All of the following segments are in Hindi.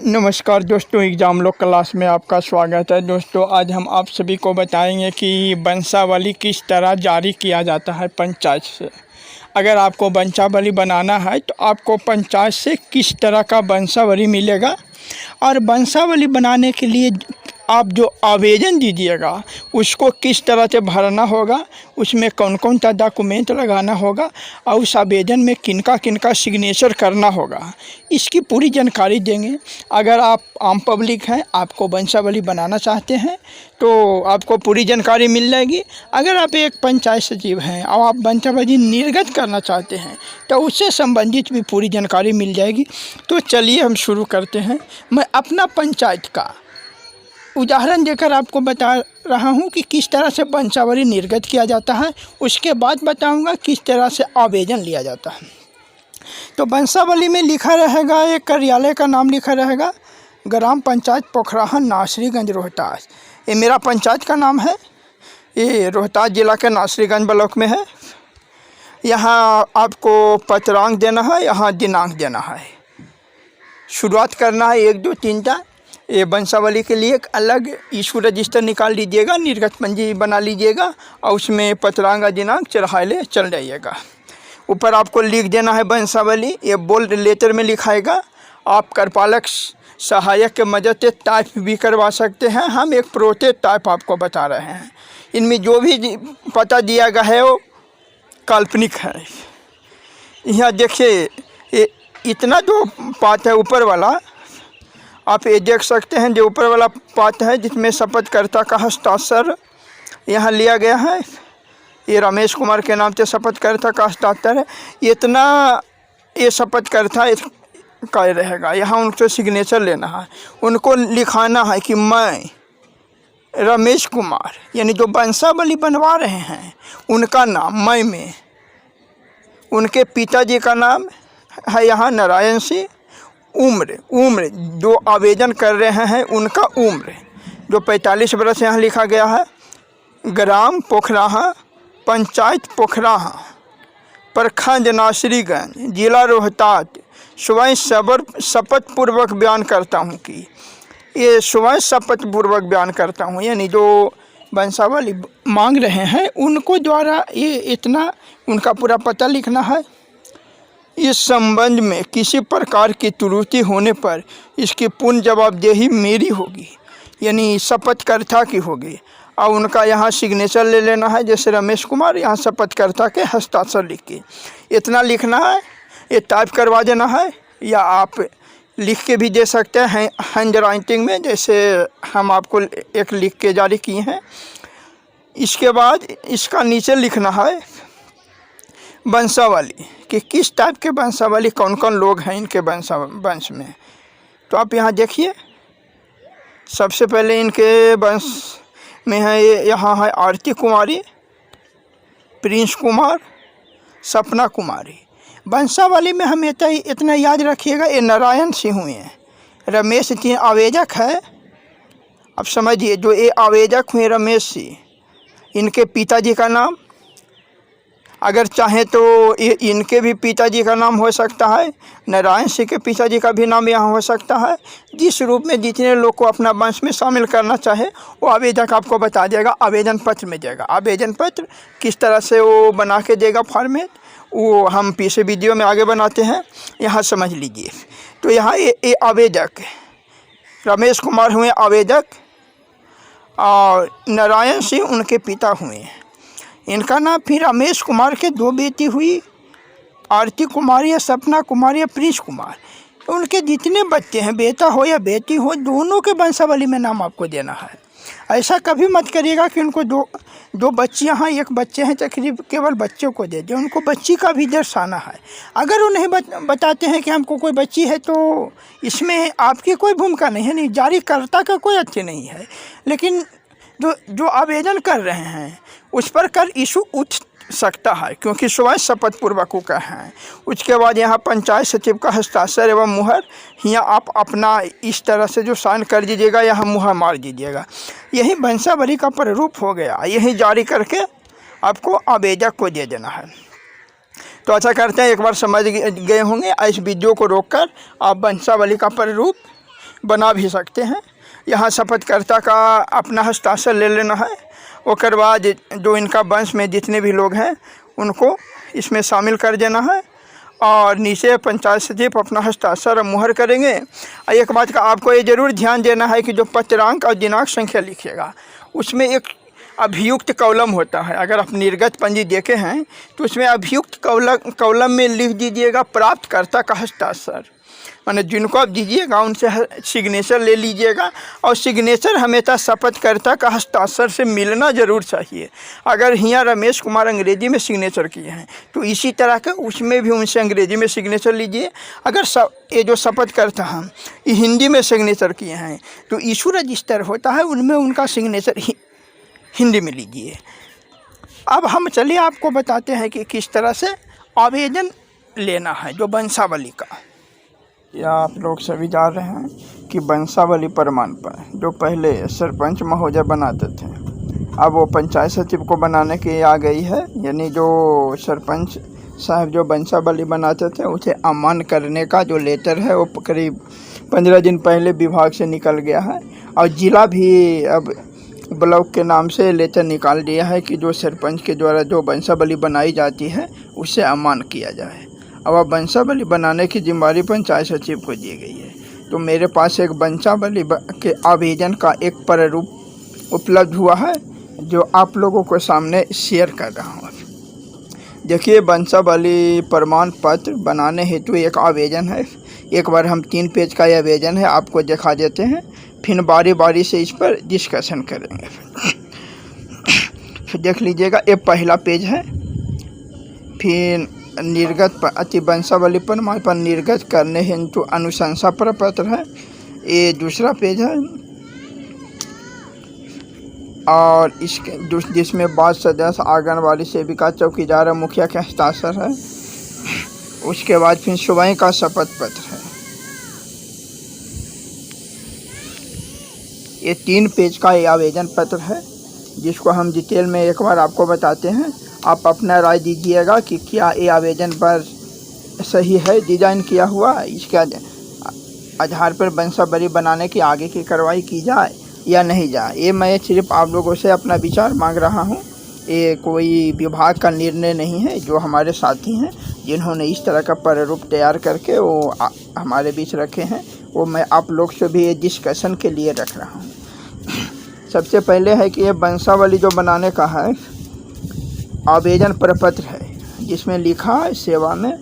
नमस्कार दोस्तों, एग्ज़ाम लोग क्लास में आपका स्वागत है। दोस्तों, आज हम आप सभी को बताएंगे कि वंशावली किस तरह जारी किया जाता है पंचायत से। अगर आपको वंशावली बनाना है तो आपको पंचायत से किस तरह का वंशावली मिलेगा और वंशावली बनाने के लिए आप जो आवेदन दीजिएगा उसको किस तरह से भरना होगा, उसमें कौन कौन सा डॉक्यूमेंट लगाना होगा और उस आवेदन में किनका किनका सिग्नेचर करना होगा, इसकी पूरी जानकारी देंगे। अगर आप आम पब्लिक हैं, आपको वंशावली बनाना चाहते हैं तो आपको पूरी जानकारी मिल जाएगी। अगर आप एक पंचायत सचिव हैं और आप वंशावली निर्गत करना चाहते हैं तो उससे संबंधित भी पूरी जानकारी मिल जाएगी। तो चलिए हम शुरू करते हैं। मैं अपना पंचायत का उदाहरण देकर आपको बता रहा हूं कि किस तरह से वंशावली निर्गत किया जाता है, उसके बाद बताऊंगा किस तरह से आवेदन लिया जाता है। तो वंशावली में लिखा रहेगा, एक कार्यालय का नाम लिखा रहेगा, ग्राम पंचायत पोखराहा, नासरीगंज, रोहतास। ये मेरा पंचायत का नाम है। ये रोहतास जिला के नासरीगंज ब्लॉक में है। यहाँ आपको पत्रांक देना है, यहाँ दिनांक देना है। शुरुआत करना है 1, 2, 3 4। ये वंशावली के लिए एक अलग इशू रजिस्टर निकाल लीजिएगा, निर्गत पंजी बना लीजिएगा और उसमें पत्रांक दिनांक चढ़ाए चल जाइएगा। ऊपर आपको लिख देना है वंशावली, ये बोल्ड लेटर में लिखाएगा। आप कार्यपालक सहायक के मदद से टाइप भी करवा सकते हैं। हम एक प्रोटोटाइप आपको बता रहे हैं। इनमें जो भी पता दिया गया है वो काल्पनिक है। यहाँ देखिए, ये इतना जो पाठ है ऊपर वाला, आप ये देख सकते हैं, जो ऊपर वाला पाठ है जिसमें शपथकर्ता का हस्ताक्षर यहाँ लिया गया है। ये रमेश कुमार के नाम से शपथकर्ता का हस्ताक्षर है। इतना ये शपथकर्ता का रहेगा। यहाँ उनसे सिग्नेचर लेना है, उनको लिखाना है कि मैं रमेश कुमार, यानी जो वंशावली बनवा रहे हैं उनका नाम मैं में, उनके पिताजी का नाम है यहाँ नारायण सिंह, उम्र जो आवेदन कर रहे हैं उनका उम्र जो 45 वर्ष यहाँ लिखा गया है। ग्राम पोखराहा, पंचायत पोखराहा, प्रखंड नासरीगंज, जिला रोहतास। स्वयं शपथ पूर्वक बयान करता हूँ कि ये स्वयं शपथ पूर्वक बयान करता हूँ, यानी जो वंशावली मांग रहे हैं उनको द्वारा ये इतना उनका पूरा पता लिखना है। इस संबंध में किसी प्रकार की त्रुटि होने पर इसकी पूर्ण जवाबदेही मेरी होगी, यानी शपथकर्ता की होगी। और उनका यहाँ सिग्नेचर ले लेना है, जैसे रमेश कुमार, यहाँ शपथकर्ता के हस्ताक्षर लिख के इतना लिखना है। ये टाइप करवा देना है, या आप लिख के भी दे सकते हैं हैंड राइटिंग में, जैसे हम आपको एक लिख के जारी किए हैं। इसके बाद इसका नीचे लिखना है वंशावली कि किस टाइप के वंशावली, कौन कौन लोग हैं इनके वंश में। तो आप यहाँ देखिए, सबसे पहले इनके वंश में है, यहाँ है आरती कुमारी, प्रिंस कुमार, सपना कुमारी। वंशावली में हम इतना याद रखिएगा, ये नारायण सिंह हुए हैं, रमेश सिंह आवेदक है। अब समझिए, जो ये आवेदक हुए रमेश सिंह, इनके पिताजी का नाम, अगर चाहें तो ये इनके भी पिताजी का नाम हो सकता है, नारायण सिंह के पिताजी का भी नाम यहाँ हो सकता है। जिस रूप में जितने लोग को अपना वंश में शामिल करना चाहे वो आवेदक आपको बता देगा, आवेदन पत्र में देगा। आवेदन पत्र किस तरह से वो बना के देगा फॉर्मेट, वो हम पीछे वीडियो में आगे बनाते हैं, यहाँ समझ लीजिए। तो यहाँ ये आवेदक रमेश कुमार हुए आवेदक, और नारायण सिंह उनके पिता हुए। इनका नाम फिर रमेश कुमार के 2 बेटी हुई, आरती कुमारी या सपना कुमारी या प्रिंस कुमार। उनके जितने बच्चे हैं, बेटा हो या बेटी हो, दोनों के वंशावली में नाम आपको देना है। ऐसा कभी मत करिएगा कि उनको दो बच्चियां हैं, एक बच्चे हैं, तकरीब केवल बच्चों को दे दें। उनको बच्ची का भी दर्शाना है। अगर उन्हें बताते हैं कि हमको कोई बच्ची है तो इसमें आपकी कोई भूमिका नहीं है, नहीं, जारीकर्ता का कोई अच्छे नहीं है। लेकिन जो आवेदन कर रहे हैं उस पर कल इशू उठ सकता है, क्योंकि स्वयं शपथ पूर्वक का है। उसके बाद यहाँ पंचायत सचिव का हस्ताक्षर एवं मुहर, यहाँ आप अपना इस तरह से जो साइन कर दीजिएगा, यहाँ मुहर मार दीजिएगा। यही वंशावली का प्रारूप हो गया। यही जारी करके आपको आवेदक को दे देना है। तो अच्छा करते हैं, एक बार समझ गए होंगे। इस वीडियो को रोककर आप वंशावली का प्रारूप बना भी सकते हैं। यहाँ शपथकर्ता का अपना हस्ताक्षर ले लेना है। उसके बाद जो इनका वंश में जितने भी लोग हैं उनको इसमें शामिल कर देना है और नीचे पंचायत सचिव अपना हस्ताक्षर और मुहर करेंगे। और एक बात का आपको ये ज़रूर ध्यान देना है कि जो पत्रांक और दिनांक संख्या लिखिएगा उसमें एक अभियुक्त कॉलम होता है। अगर आप निर्गत पंजी देखे हैं तो उसमें अभियुक्त कॉलम में लिख दीजिएगा प्राप्तकर्ता का हस्ताक्षर, माने जिनको आप दीजिएगा उनसे सिग्नेचर ले लीजिएगा। और सिग्नेचर हमेशा शपथकर्ता का हस्ताक्षर से मिलना जरूर चाहिए। अगर हियाँ रमेश कुमार अंग्रेजी में सिग्नेचर किए हैं तो इसी तरह का उसमें भी उनसे अंग्रेजी में सिग्नेचर लीजिए। अगर ये जो शपथकर्ता हैं ये हिंदी में सिग्नेचर किए हैं तो इशू रजिस्टर होता है उनमें उनका सिग्नेचर हिंदी में लीजिए। अब हम चलिए आपको बताते हैं कि किस तरह से आवेदन लेना है जो वंशावली का। या आप लोग सभी जान रहे हैं कि वंशावली प्रमाण पत्र जो पहले सरपंच महोदय बनाते थे अब वो पंचायत सचिव को बनाने की आ गई है। यानी जो सरपंच साहब जो वंशावली बनाते थे उसे अमान्य करने का जो लेटर है वो करीब 15 दिन पहले विभाग से निकल गया है। और ज़िला भी अब ब्लॉक के नाम से लेटर निकाल दिया है कि जो सरपंच के द्वारा जो वंशावली बनाई जाती है उसे अमान्य किया जाए। अब वंशावली बनाने की जिम्मेदारी पंचायत सचिव को दी गई है। तो मेरे पास एक वंशावली के आवेदन का एक प्रारूप उपलब्ध हुआ है जो आप लोगों को सामने शेयर कर रहा हूँ। देखिए वंशावली प्रमाण पत्र बनाने हेतु एक आवेदन है। एक बार हम 3 पेज का आवेदन है आपको दिखा देते हैं, फिर बारी बारी से इस पर डिस्कशन करेंगे। फिर देख लीजिएगा ये पहला पेज है। फिर निर्गत अति वंशावली प्रमाण पर निर्गत करने हेतु अनुशंसा प्रपत्र है, ये दूसरा पेज है। और इसके जिसमें 5 सदस्य आंगनवाड़ी सेविका चौकीदार और मुखिया के हस्ताक्षर है। उसके बाद फिर स्वयं का शपथ पत्र है। ये 3 पेज का ये आवेदन पत्र है जिसको हम डिटेल में एक बार आपको बताते हैं। आप अपना राय दीजिएगा कि क्या ये आवेदन पर सही है डिज़ाइन किया हुआ, इसके आधार पर वंशावली बनाने की आगे की कार्रवाई की जाए या नहीं जाए। ये मैं सिर्फ आप लोगों से अपना विचार मांग रहा हूँ। ये कोई विभाग का निर्णय नहीं है। जो हमारे साथी हैं जिन्होंने इस तरह का प्रारूप तैयार करके वो हमारे बीच रखे हैं वो मैं आप लोग से भी ये डिस्कशन के लिए रख रहा हूँ। सबसे पहले है कि ये वंशावली जो बनाने का है आवेदन प्रपत्र है जिसमें लिखा है सेवा में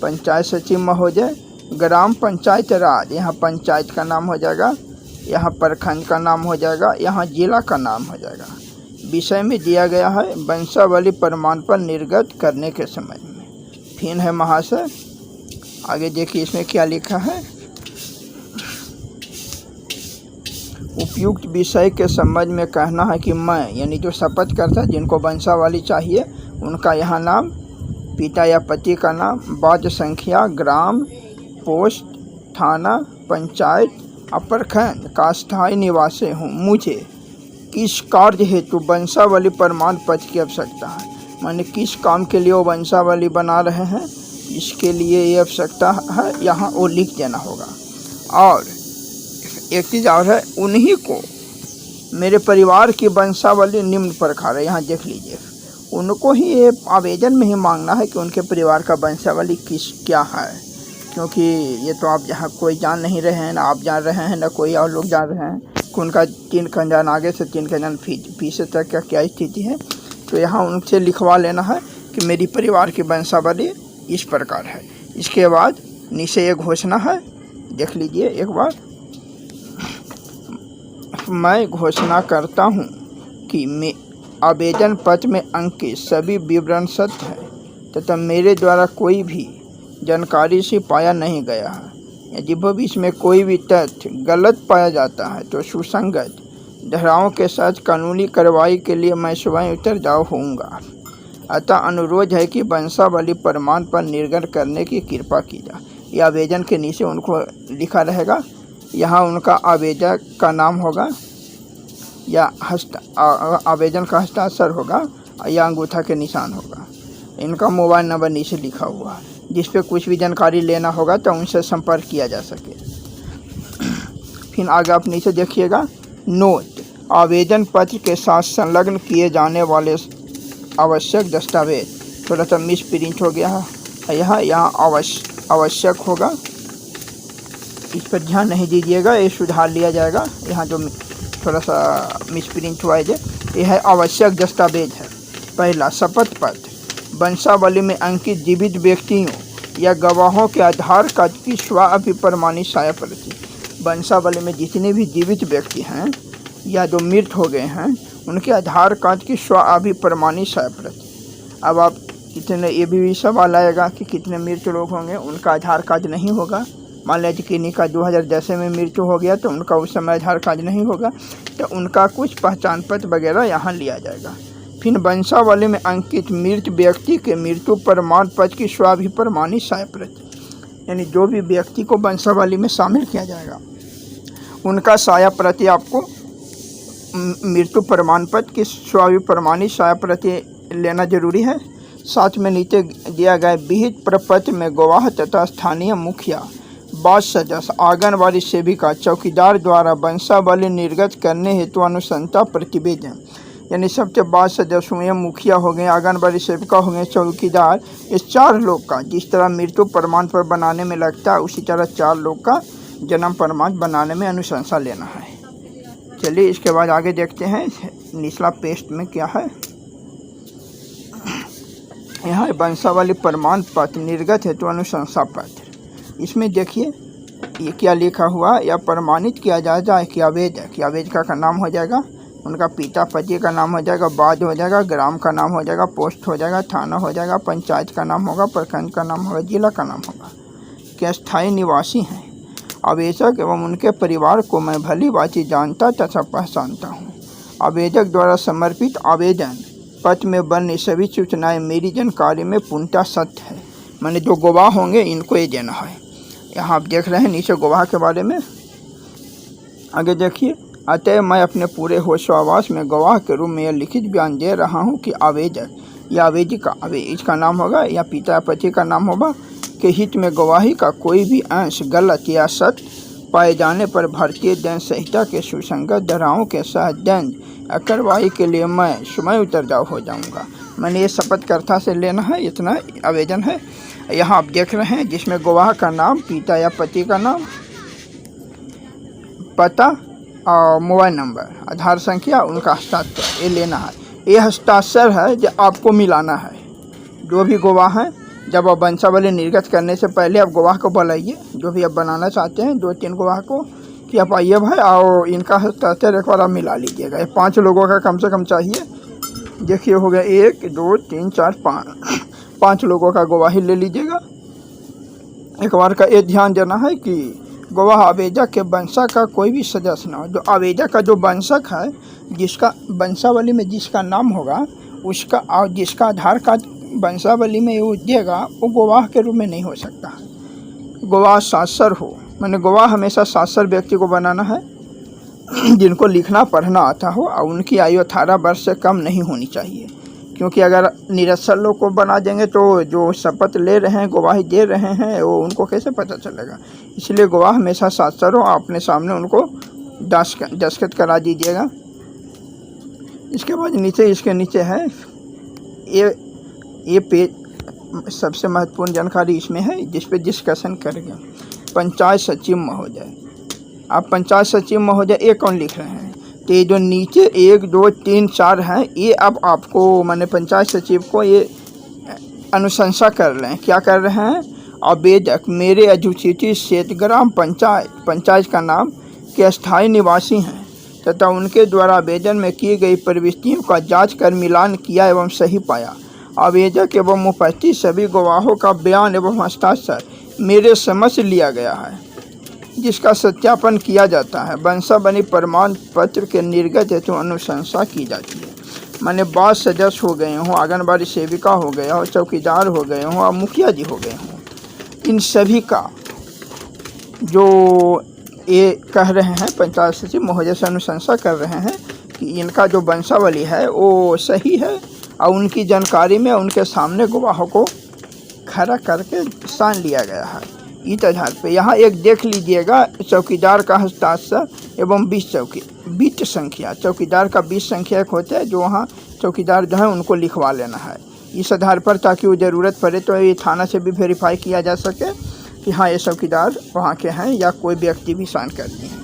पंचायत सचिव महोदय ग्राम पंचायत राज, यहाँ पंचायत का नाम हो जाएगा, यहाँ प्रखंड का नाम हो जाएगा, यहाँ जिला का नाम हो जाएगा। विषय में दिया गया है वंशावली प्रमाण पर निर्गत करने के समय में। फिर है महाशय, आगे देखिए इसमें क्या लिखा है। उपयुक्त विषय के संबंध में कहना है कि मैं यानी जो शपथकर्ता जिनको वंशावली चाहिए उनका यहाँ नाम, पिता या पति का नाम, वार्ड संख्या, ग्राम, पोस्ट, थाना, पंचायत, प्रखंड का स्थायी निवासी हूँ। मुझे किस कार्य हेतु वंशावली प्रमाण पत्र की आवश्यकता है, माने किस काम के लिए वो वंशावली बना रहे हैं इसके लिए ये आवश्यकता है, यहाँ वो लिख देना होगा। और एक चीज़ और है, उन्हीं को मेरे परिवार की वंशावली निम्न प्रकार है, यहाँ देख लीजिए। उनको ही ये आवेदन में ही मांगना है कि उनके परिवार का वंशावली क्या है, क्योंकि ये तो आप यहाँ कोई जान नहीं रहे हैं, ना आप जान रहे हैं ना कोई और लोग जान रहे हैं कि उनका 3 खानदान आगे से 3 खानदान पीछे तक का क्या स्थिति है। तो यहाँ उनसे लिखवा लेना है कि मेरी परिवार की वंशावली इस प्रकार है। इसके बाद नीचे ये घोषणा है, देख लीजिए एक बार। मैं घोषणा करता हूँ कि आवेदन पत्र में अंकित सभी विवरण सत्य है तथा मेरे द्वारा कोई भी जानकारी से पाया नहीं गया है। यदि भविष्य में कोई भी तथ्य गलत पाया जाता है तो सुसंगत धाराओं के साथ कानूनी कार्रवाई के लिए मैं स्वयं उत्तरदायी होऊंगा। अतः अनुरोध है कि वंशावली प्रमाण पर निर्गत करने की कृपा की जाए। यह आवेदन के नीचे उनको लिखा रहेगा, यहाँ उनका आवेदक का नाम होगा या आवेदन का हस्ताक्षर होगा या अंगूठा के निशान होगा। इनका मोबाइल नंबर नीचे लिखा हुआ है, जिस पे कुछ भी जानकारी लेना होगा तो उनसे संपर्क किया जा सके। फिर आगे आप नीचे देखिएगा नोट, आवेदन पत्र के साथ संलग्न किए जाने वाले आवश्यक दस्तावेज। थोड़ा सा मिस प्रिंट हो गया है यहाँ आवश्यक होगा, इस पर ध्यान नहीं दीजिएगा, ये सुधार लिया जाएगा। यहाँ जो थोड़ा सा मिस प्रिंट हुआ है ये है आवश्यक दस्तावेज है। पहला, शपथ पत्र। वंशावली में अंकित जीवित व्यक्तियों या गवाहों के आधार कार्ड की स्व-अभिप्रमाणित छाया प्रति। वंशावली में जितने भी जीवित व्यक्ति हैं या जो मृत हो गए हैं उनके आधार कार्ड की स्व-अभिप्रमाणित छाया प्रति। अब आप कितने, ये भी सवाल आएगा कि कितने मृत लोग होंगे उनका आधार कार्ड नहीं होगा। मान लीजिए किन्हीं का 2010 में मृत्यु हो गया तो उनका उस समय आधार कार्ड नहीं होगा, तो उनका कुछ पहचान पत्र वगैरह यहाँ लिया जाएगा। फिर वंशावली में अंकित मृत व्यक्ति के मृत्यु प्रमाण पत्र की स्व-अभिप्रमाणित छाया प्रति, यानी जो भी व्यक्ति को वंशावली में शामिल किया जाएगा उनका छाया प्रति आपको मृत्यु प्रमाण पत्र की स्व-अभिप्रमाणित छाया प्रति लेना जरूरी है। साथ में नीचे दिया गया विहित प्रपत्र में गवाह तथा स्थानीय मुखिया, वार्ड सदस्य, आंगनबाड़ी सेविका, चौकीदार द्वारा वंशावली निर्गत करने हेतु अनुशंसा प्रतिवेदन, यानी सबसे वार्ड सदस्य हुए, मुखिया हो गए, आंगनबाड़ी सेविका हो गए, चौकीदार, इस 4 लोग का जिस तरह मृत्यु प्रमाण पत्र बनाने में लगता है उसी तरह 4 लोग का जन्म प्रमाण बनाने में अनुशंसा लेना है। चलिए इसके बाद आगे देखते हैं निचला पेस्ट में क्या है। यहाँ वंशावली प्रमाण पत्र निर्गत हेतु अनुशंसा पत्र, इसमें देखिए ये क्या लिखा हुआ, या प्रमाणित किया जाएगा कि आवेदक का नाम हो जाएगा, उनका पिता पति का नाम हो जाएगा, वार्ड हो जाएगा, ग्राम का नाम हो जाएगा, पोस्ट हो जाएगा, थाना हो जाएगा, पंचायत का नाम होगा, प्रखंड का नाम होगा, जिला का नाम होगा, कि स्थायी निवासी हैं। आवेदक एवं उनके परिवार को मैं भली भांति जानता तथा पहचानता हूँ। आवेदक द्वारा समर्पित आवेदन पत्र में बनी सभी सूचनाएं मेरी जानकारी में पूर्णतः सत्य है। मैंने जो गवाह होंगे इनको ये देना है। यहाँ आप देख रहे हैं नीचे गवाह के बारे में। आगे देखिए, अतः मैं अपने पूरे होशोहवास में गवाह के रूप में यह लिखित बयान दे रहा हूँ कि आवेदक या आवेदिका, इसका नाम होगा या पिता या पति का नाम होगा, के हित में गवाही का कोई भी अंश गलत या सत्य पाए जाने पर भारतीय दंड संहिता के सुसंगत धाराओं के साथ दंड कार्रवाई के लिए मैं स्वयं उतरदाव हो जाऊंगा। मैंने ये शपथ कर्ता से लेना है, इतना आवेदन है। यहाँ आप देख रहे हैं जिसमें गवाह का नाम, पिता या पति का नाम, पता और मोबाइल नंबर, आधार संख्या, उनका हस्ताक्षर, ये लेना है। ये हस्ताक्षर है जो आपको मिलाना है। जो भी गवाह हैं, जब आप वंशावली निर्गत करने से पहले आप गवाह को बुलाइए, जो भी आप बनाना चाहते हैं 2-3 गवाह को, कि आप आइए भाई और इनका हस्ताक्षर एक बार आप मिला लीजिएगा। ये 5 लोगों का कम से कम चाहिए। देखिए हो गया 1 2 3 4 5 लोगों का गवाही ले लीजिएगा। एक बार का ये ध्यान देना है कि गवाह आवेदक के वंशक का कोई भी सदस्य ना हो। जो आवेदक का जो वंशक है, जिसका वंशावली में जिसका नाम होगा उसका, और जिसका आधार कार्ड वंशावली में वो देगा, वो गवाह के रूप में नहीं हो सकता। गवाह साक्षर हो, मैंने गवाह हमेशा साक्षर व्यक्ति को बनाना है, जिनको लिखना पढ़ना आता हो और उनकी आयु 18 वर्ष से कम नहीं होनी चाहिए। क्योंकि अगर निरक्षर लोग को बना देंगे तो जो शपथ ले रहे हैं, गवाही दे रहे हैं, वो उनको कैसे पता चलेगा। इसलिए गवाह हमेशा साक्षर हो, अपने सामने उनको दस्तखत करा दीजिएगा। इसके बाद नीचे, इसके नीचे है ये पेज, सबसे महत्वपूर्ण जानकारी इसमें है जिस पे डिस्कशन करेंगे। पंचायत सचिव महोदय, आप पंचायत सचिव महोदय ये कौन लिख रहे हैं, तो ये जो नीचे 1 2 3 4 हैं, ये अब आपको, मैंने पंचायत सचिव को ये अनुशंसा कर रहे हैं। क्या कर रहे हैं, आवेदक मेरे अधिसूचित क्षेत्र ग्राम पंचायत का नाम के स्थायी निवासी हैं तथा उनके द्वारा आवेदन में की गई प्रविष्टियों का जांच कर मिलान किया एवं सही पाया। आवेदक एवं उपस्थित सभी गवाहों का बयान एवं हस्ताक्षर मेरे समक्ष लिया गया है, जिसका सत्यापन किया जाता है। वंशावली प्रमाण पत्र के निर्गत हेतु अनुशंसा की जाती है। मैंने वार्ड सदस्य हो गए हों, आंगनबाड़ी सेविका हो गया हो, चौकीदार हो गए हों और मुखिया जी हो गए हों, इन सभी का जो ये कह रहे हैं पंचायत सचिव महोदय से अनुशंसा कर रहे हैं कि इनका जो वंशावली है वो सही है, और उनकी जानकारी में उनके सामने गवाहों को खड़ा करके साइन लिया गया है। इस आधार पे यहाँ एक देख लीजिएगा, चौकीदार का हस्ताक्षर एवं 20 बिट संख्या, चौकीदार का 20 संख्या एक होते हैं जो वहाँ चौकीदार जो है उनको लिखवा लेना है इस आधार पर, ताकि वो ज़रूरत पड़े तो ये थाना से भी वेरीफाई किया जा सके कि हाँ ये चौकीदार वहाँ के हैं या कोई व्यक्ति भी साइन कर दिए हैं।